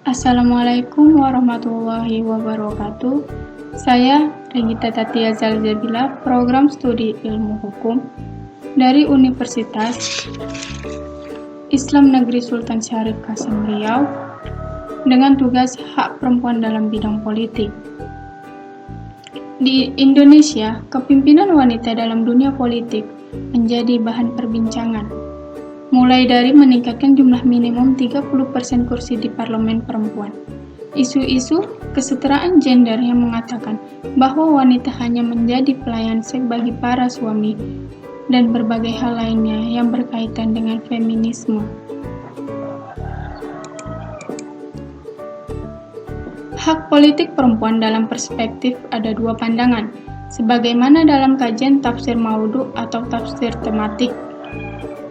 Assalamualaikum warahmatullahi wabarakatuh. Saya Regita Tatia Zalzabila, Program Studi Ilmu Hukum dari Universitas Islam Negeri Sultan Syarif Qasim Riau dengan tugas hak perempuan dalam bidang politik. Di Indonesia, kepemimpinan wanita dalam dunia politik menjadi bahan perbincangan. Mulai dari meningkatkan jumlah minimum 30% kursi di parlemen perempuan. Isu-isu kesetaraan gender yang mengatakan bahwa wanita hanya menjadi pelayan seks bagi para suami dan berbagai hal lainnya yang berkaitan dengan feminisme. Hak politik perempuan dalam perspektif ada dua pandangan, sebagaimana dalam kajian tafsir maudhu atau tafsir tematik.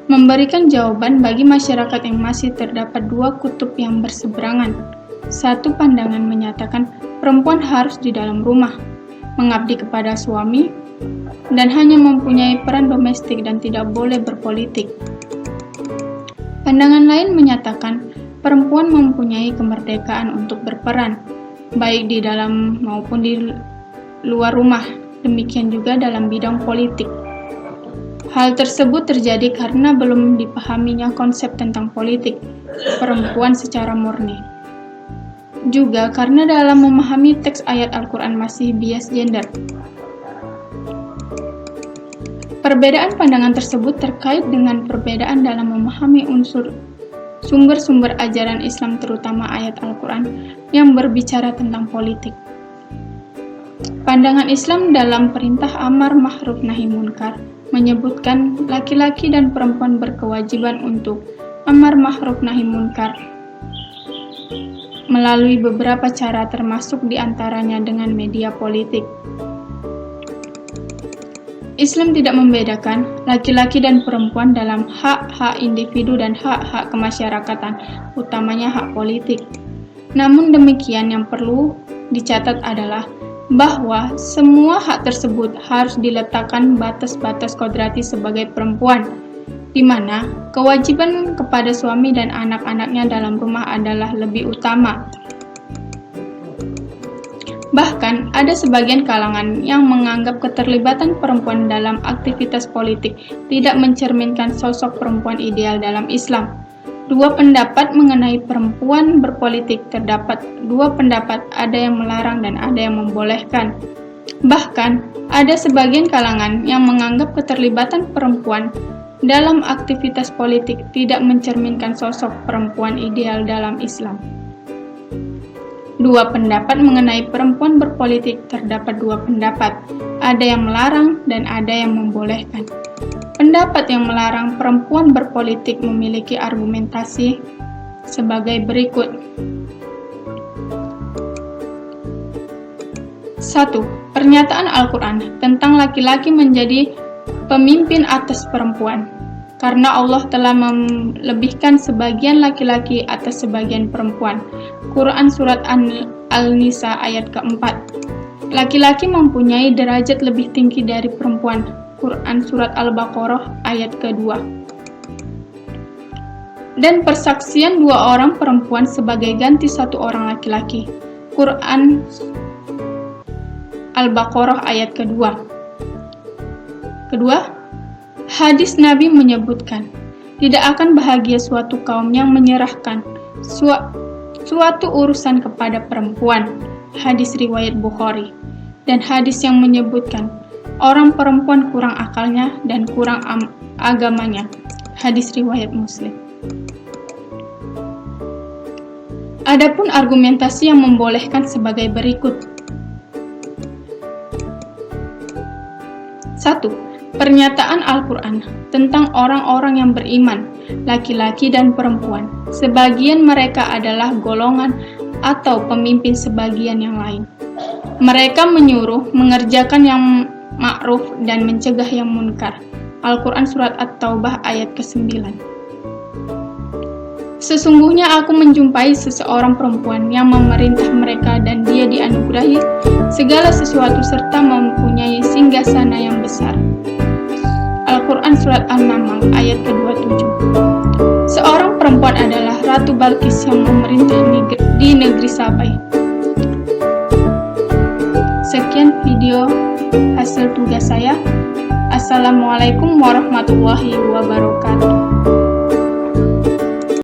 Memberikan jawaban bagi masyarakat yang masih terdapat dua kutub yang berseberangan. Satu pandangan menyatakan perempuan harus di dalam rumah, mengabdi kepada suami, dan hanya mempunyai peran domestik dan tidak boleh berpolitik. Pandangan lain menyatakan perempuan mempunyai kemerdekaan untuk berperan, baik di dalam maupun di luar rumah, demikian juga dalam bidang politik. Hal tersebut terjadi karena belum dipahaminya konsep tentang politik perempuan secara murni. Juga karena dalam memahami teks ayat Al-Quran masih bias gender. Perbedaan pandangan tersebut terkait dengan perbedaan dalam memahami sumber-sumber ajaran Islam, terutama ayat Al-Quran yang berbicara tentang politik. Pandangan Islam dalam perintah amar ma'ruf nahi munkar menyebutkan laki-laki dan perempuan berkewajiban untuk amar ma'ruf nahi munkar melalui beberapa cara, termasuk diantaranya dengan media politik. Islam tidak membedakan laki-laki dan perempuan dalam hak-hak individu dan hak-hak kemasyarakatan, utamanya hak politik. Namun demikian, yang perlu dicatat adalah bahwa semua hak tersebut harus diletakkan batas-batas kodrati sebagai perempuan, di mana kewajiban kepada suami dan anak-anaknya dalam rumah adalah lebih utama. Bahkan ada sebagian kalangan yang menganggap keterlibatan perempuan dalam aktivitas politik tidak mencerminkan sosok perempuan ideal dalam Islam. Dua pendapat mengenai perempuan berpolitik terdapat dua pendapat, ada yang melarang dan ada yang membolehkan. Bahkan, ada sebagian kalangan yang menganggap keterlibatan perempuan dalam aktivitas politik tidak mencerminkan sosok perempuan ideal dalam Islam. Dua pendapat mengenai perempuan berpolitik terdapat dua pendapat, ada yang melarang dan ada yang membolehkan. Pendapat yang melarang perempuan berpolitik memiliki argumentasi sebagai berikut. 1. Pernyataan Al-Quran tentang laki-laki menjadi pemimpin atas perempuan, karena Allah telah melebihkan sebagian laki-laki atas sebagian perempuan. Quran Surat An-Nisa ayat keempat. Laki-laki mempunyai derajat lebih tinggi dari perempuan. Quran Surat Al-Baqarah ayat kedua. Dan persaksian dua orang perempuan sebagai ganti satu orang laki-laki. Quran Al-Baqarah ayat kedua. Kedua, hadis Nabi menyebutkan, tidak akan bahagia suatu kaum yang menyerahkan suatu urusan kepada perempuan. Hadis riwayat Bukhari. Dan hadis yang menyebutkan, orang perempuan kurang akalnya dan kurang agamanya. Hadis riwayat Muslim. Adapun argumentasi yang membolehkan sebagai berikut. 1. Pernyataan Al-Quran tentang orang-orang yang beriman, laki-laki dan perempuan. Sebagian mereka adalah golongan atau pemimpin sebagian yang lain. Mereka menyuruh mengerjakan yang ma'ruf dan mencegah yang munkar. Al-Quran Surat At-Taubah ayat ke-9. Sesungguhnya aku menjumpai seseorang perempuan yang memerintah mereka dan dia dianugerahi segala sesuatu serta mempunyai singgasana yang besar. Al-Quran Surat An-Naml ayat ke-27. Seorang perempuan adalah Ratu Balkis yang memerintah di negeri Sabai. Sekian video hasil tugas saya. Assalamualaikum warahmatullahi wabarakatuh.